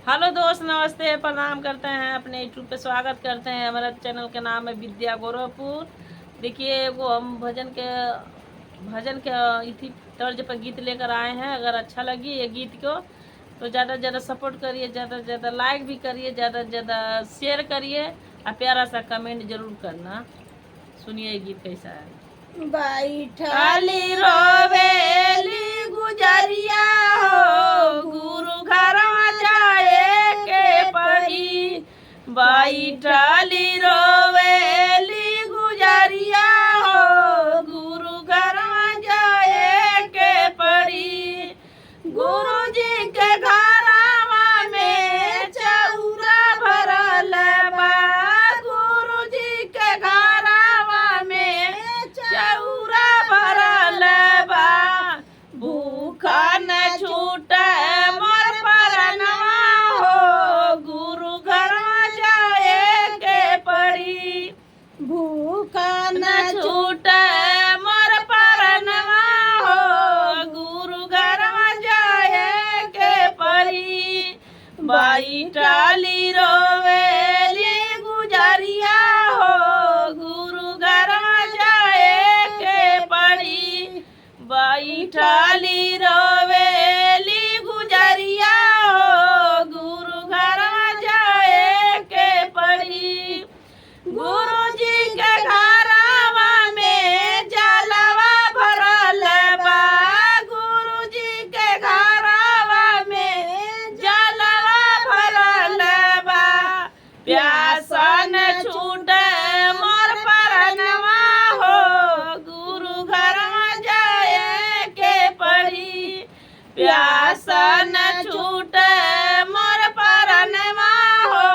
Hello दोस्त, नमस्ते, प्रणाम करते हैं, अपने यूट्यूब पे स्वागत करते हैं। हमारा चैनल का नाम है विद्या गोरखपुर। देखिए, वो हम भजन के इसी तर्ज पर गीत लेकर आए हैं। अगर अच्छा लगी ये गीत को तो ज़्यादा से ज़्यादा सपोर्ट करिए, ज़्यादा से ज़्यादा लाइक भी करिए, ज़्यादा से ज़्यादा शेयर करिए और प्यारा सा कमेंट जरूर करना। सुनिए ये गीत कैसा है। बैठली रोवेली गुजरिया हो, गुरु घर जाए के पड़ी। बैठली रोवेली गुजरिया हो, गुरु घर जाए के पड़ी। गुरु जी के घरवा में चौरा भरल बा, गुरु जी के घरवा में चौरा भरल बा। भूखा न छूटे मोर परनवा हो, गुरु घर जाए के पड़ी। भूखा न छूटे मोर परनवा हो, गुरु घर जाए के पड़ी। बैठली रोवेली गुजरिया हो, गुरु घर जाए के पड़ी। बैठली रोवेली गुजरिया हो, गुरु घर जाए के पड़ी। गुरु जी के घरवा में जलवा भरल बा, गुरु जी के घरवा में जलवा भरल बा। प्यासा न छूटे मोर परनवा हो, गुरु घर जाए के पड़ी। प्यासा न छूटे मोर परनवा हो,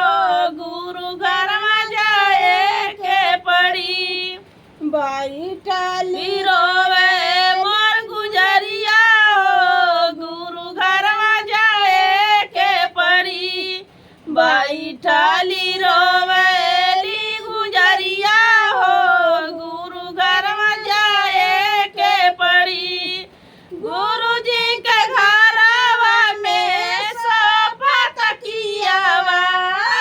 गुरु घर जाए के पड़ी। बैठली रोवे मोर गुजरिया हो, गुरु घर जाए के पड़ी। बैठली रोवेली गुजरिया हो, गुरु घर जाए के पड़ी। गुरु जी के घरवा में सोफा तकियावा,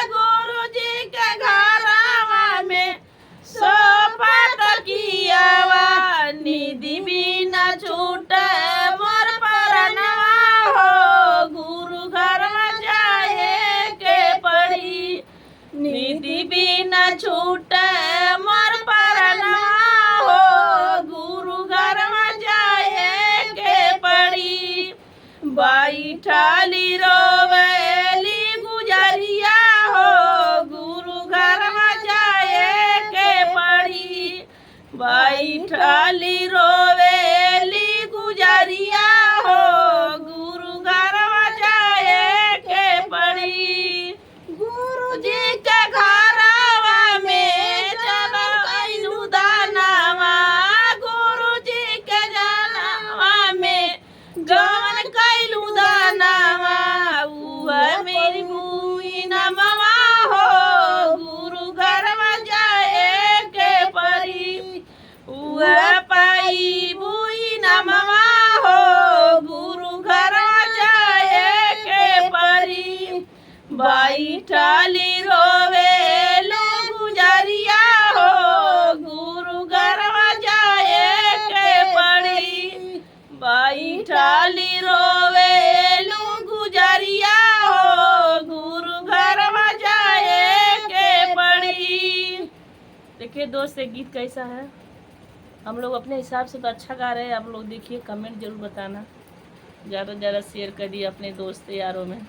गुरु जी के घरवा में सोफा तकियावा। निधि भी न छूटे मोर परनवा हो, गुरु घर जाए के पड़ी। निधि भी न छूटे मोर परनवा हो, गुरु घर जाए के पड़ी। बैठली रोवेली गुजरिया हो, गुरु घर जाए के पड़ी। बैठली रोवेली गुजरिया हो, गुरु घर जाए के पड़ी। गुरु जी के घरवा में जन्म कैलू दानवा, गुरु जी के जनवा में जवन कैलू दानवा, उह मेरी बुई नमवा हो, गुरु घर जाए के पड़ी। उह पाई बुई नमवा हो, गुरु घर जाए के पड़ी। बैठली रोवेलो गुजरिया हो, गुरु घर जाए के पड़ी। बैठली रोवेलो गुजरिया हो, गुरु घर जाए के पड़ी। देखिए दोस्त, ये गीत कैसा है। हम लोग अपने हिसाब से तो अच्छा गा रहे हैं। आप लोग देखिए, कमेंट जरूर बताना, ज़्यादा से ज़्यादा शेयर करिए अपने दोस्त यारों में।